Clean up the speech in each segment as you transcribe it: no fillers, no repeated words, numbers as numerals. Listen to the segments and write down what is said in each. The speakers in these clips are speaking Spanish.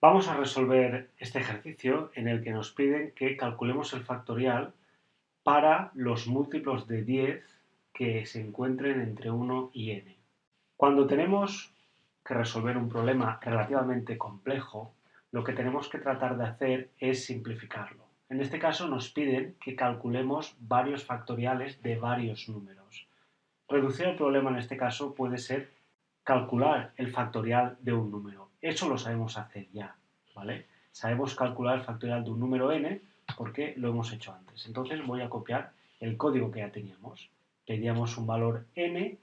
Vamos a resolver este ejercicio en el que nos piden que calculemos el factorial para los múltiplos de 10 que se encuentren entre 1 y n. Cuando tenemos que resolver un problema relativamente complejo, lo que tenemos que tratar de hacer es simplificarlo. En este caso nos piden que calculemos varios factoriales de varios números. Reducir el problema en este caso puede ser calcular el factorial de un número. Eso lo sabemos hacer ya, ¿vale? Sabemos calcular el factorial de un número n porque lo hemos hecho antes. Entonces voy a copiar el código que ya teníamos. Pedíamos un valor n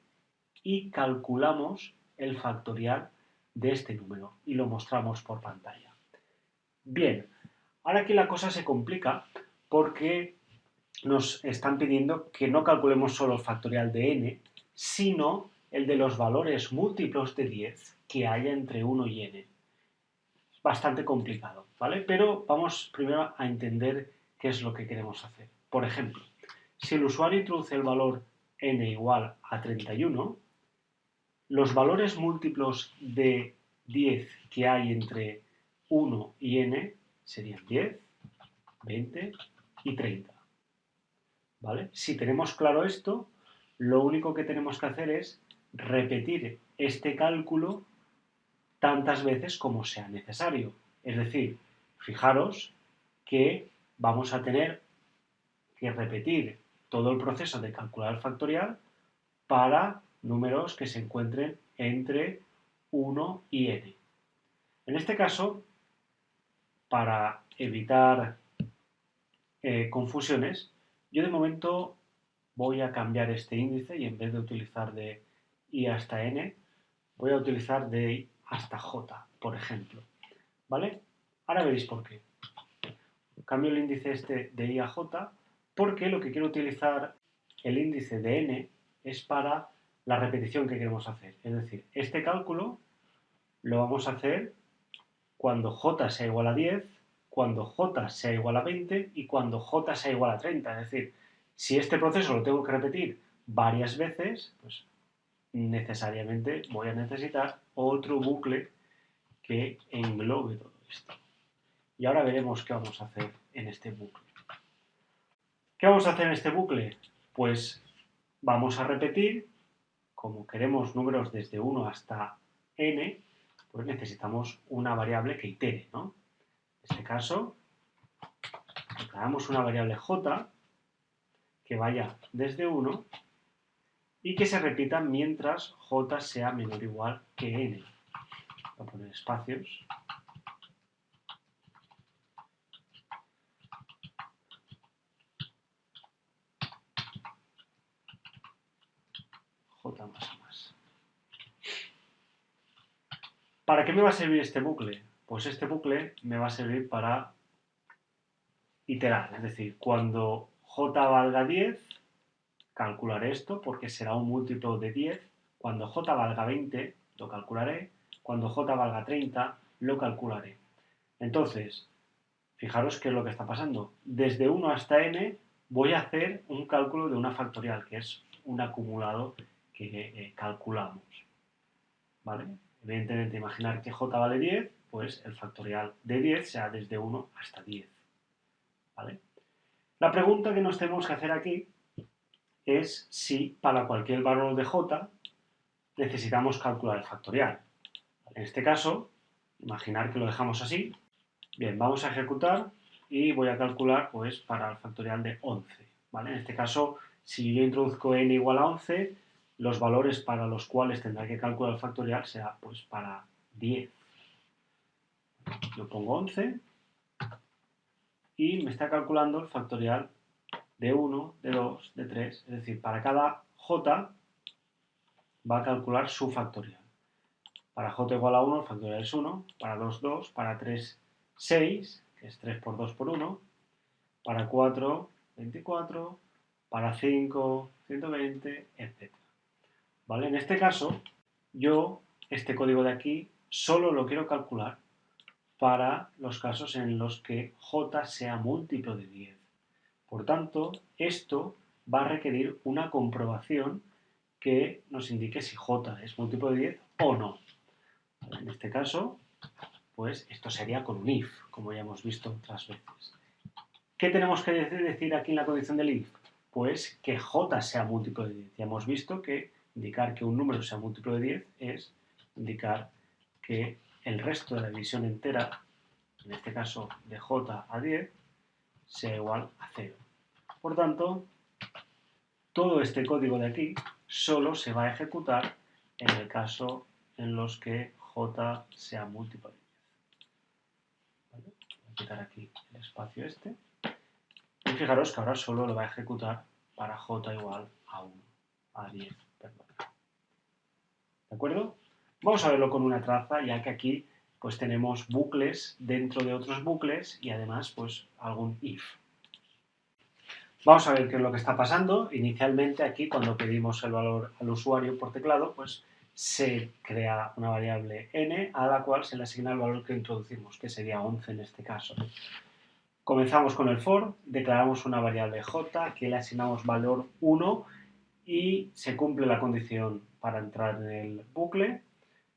y calculamos el factorial de este número y lo mostramos por pantalla. Bien, ahora aquí la cosa se complica porque nos están pidiendo que no calculemos solo el factorial de n, sino el de los valores múltiplos de 10 que haya entre 1 y n. Es bastante complicado, ¿vale? Pero vamos primero a entender qué es lo que queremos hacer. Por ejemplo, si el usuario introduce el valor n igual a 31, los valores múltiplos de 10 que hay entre 1 y n serían 10, 20 y 30. ¿Vale? Si tenemos claro esto, lo único que tenemos que hacer es repetir este cálculo tantas veces como sea necesario. Es decir, fijaros que vamos a tener que repetir todo el proceso de calcular el factorial para números que se encuentren entre 1 y n. En este caso, para evitar confusiones, yo de momento voy a cambiar este índice y en vez de utilizar de i hasta n, voy a utilizar de i hasta j, por ejemplo. ¿Vale? Ahora veréis por qué. Cambio el índice este de i a j porque lo que quiero utilizar el índice de n es para la repetición que queremos hacer. Es decir, este cálculo lo vamos a hacer cuando j sea igual a 10, cuando j sea igual a 20 y cuando j sea igual a 30. Es decir, si este proceso lo tengo que repetir varias veces, pues necesariamente voy a necesitar otro bucle que englobe todo esto. Y ahora veremos qué vamos a hacer en este bucle. ¿Qué vamos a hacer en este bucle? Pues vamos a repetir, como queremos números desde 1 hasta n, pues necesitamos una variable que itere, ¿no? En este caso, declaramos una variable j que vaya desde 1 y que se repita mientras j sea menor o igual que n. Voy a poner espacios. J más. ¿Para qué me va a servir este bucle? Pues este bucle me va a servir para iterar, es decir, cuando j valga 10, calcularé esto porque será un múltiplo de 10, cuando j valga 20, lo calcularé, cuando j valga 30, lo calcularé. Entonces, fijaros qué es lo que está pasando. Desde 1 hasta n voy a hacer un cálculo de una factorial, que es un acumulado que calculamos. ¿Vale? Evidentemente, imaginar que j vale 10, pues el factorial de 10 será desde 1 hasta 10. ¿Vale? La pregunta que nos tenemos que hacer aquí es si para cualquier valor de j necesitamos calcular el factorial. En este caso, imaginar que lo dejamos así. Bien, vamos a ejecutar y voy a calcular pues para el factorial de 11. ¿Vale? En este caso, si yo introduzco n igual a 11, los valores para los cuales tendrá que calcular el factorial será pues para 10. Yo pongo 11 y me está calculando el factorial de 1, de 2, de 3, es decir, para cada j va a calcular su factorial. Para j igual a 1 el factorial es 1, para 2, 2, para 3, 6, que es 3 por 2 por 1, para 4, 24, para 5, 120, etc. ¿Vale? En este caso, yo, este código de aquí, solo lo quiero calcular para los casos en los que j sea múltiplo de 10. Por tanto, esto va a requerir una comprobación que nos indique si j es múltiplo de 10 o no. En este caso, pues esto sería con un if, como ya hemos visto otras veces. ¿Qué tenemos que decir aquí en la condición del if? Pues que j sea múltiplo de 10. Ya hemos visto que indicar que un número sea múltiplo de 10 es indicar que el resto de la división entera, en este caso de j a 10, sea igual a 0. Por tanto, todo este código de aquí solo se va a ejecutar en el caso en los que j sea múltiplo de 10. ¿Vale? Voy a quitar aquí el espacio este. Y fijaros que ahora solo lo va a ejecutar para j igual a 1, a 10, perdón. ¿De acuerdo? Vamos a verlo con una traza, ya que aquí pues tenemos bucles dentro de otros bucles y además pues algún if. Vamos a ver qué es lo que está pasando. Inicialmente aquí cuando pedimos el valor al usuario por teclado, pues se crea una variable n a la cual se le asigna el valor que introducimos, que sería 11 en este caso. Comenzamos con el for, declaramos una variable j, que le asignamos valor 1 y se cumple la condición para entrar en el bucle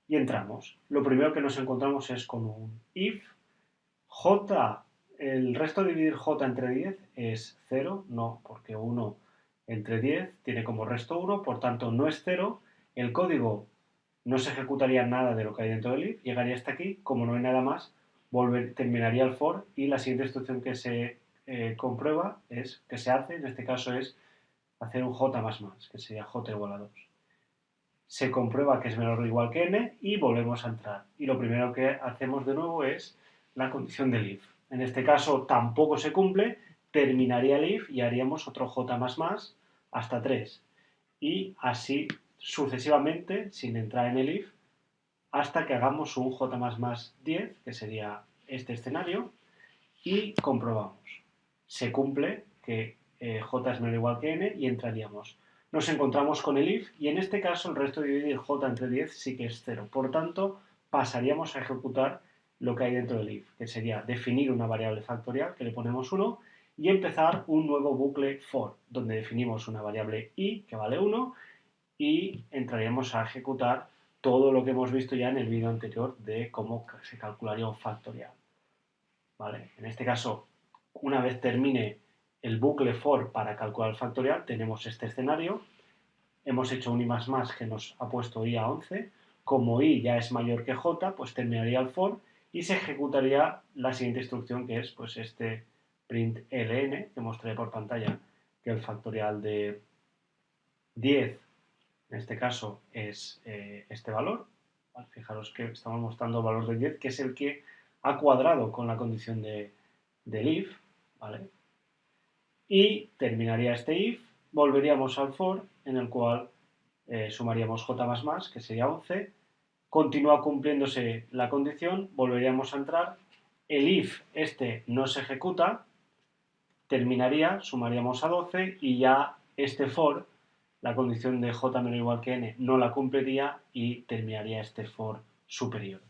y entramos. Lo primero que nos encontramos es con un if j, el resto de dividir j entre 10 es 0, no, porque 1 entre 10 tiene como resto 1, por tanto no es 0, el código no se ejecutaría nada de lo que hay dentro del if, llegaría hasta aquí, como no hay nada más, terminaría el for y la siguiente instrucción que se comprueba que se hace, en este caso es hacer un j++, que sería j igual a 2. Se comprueba que es menor o igual que n y volvemos a entrar. Y lo primero que hacemos de nuevo es la condición del if. En este caso tampoco se cumple, terminaría el if y haríamos otro j++ hasta 3. Y así sucesivamente, sin entrar en el if, hasta que hagamos un j++10, que sería este escenario, y comprobamos. Se cumple que j es menor o igual que n y entraríamos. Nos encontramos con el if y en este caso el resto de dividir j entre 10 sí que es 0. Por tanto, pasaríamos a ejecutar lo que hay dentro del if, que sería definir una variable factorial, que le ponemos 1, y empezar un nuevo bucle for, donde definimos una variable i, que vale 1, y entraríamos a ejecutar todo lo que hemos visto ya en el vídeo anterior de cómo se calcularía un factorial. ¿Vale? En este caso, una vez termine el bucle for para calcular el factorial, tenemos este escenario. Hemos hecho un i++ que nos ha puesto i a 11. Como i ya es mayor que j, pues terminaría el for y se ejecutaría la siguiente instrucción, que es pues este print ln, que mostraré por pantalla, que el factorial de 10, en este caso, es este valor. ¿Vale? Fijaros que estamos mostrando el valor de 10, que es el que ha cuadrado con la condición del if, ¿vale? Y terminaría este if, volveríamos al for, en el cual sumaríamos j++, que sería 11, continúa cumpliéndose la condición, volveríamos a entrar, el if este no se ejecuta, terminaría, sumaríamos a 12 y ya este for, la condición de j menor o igual que n, no la cumpliría y terminaría este for superior.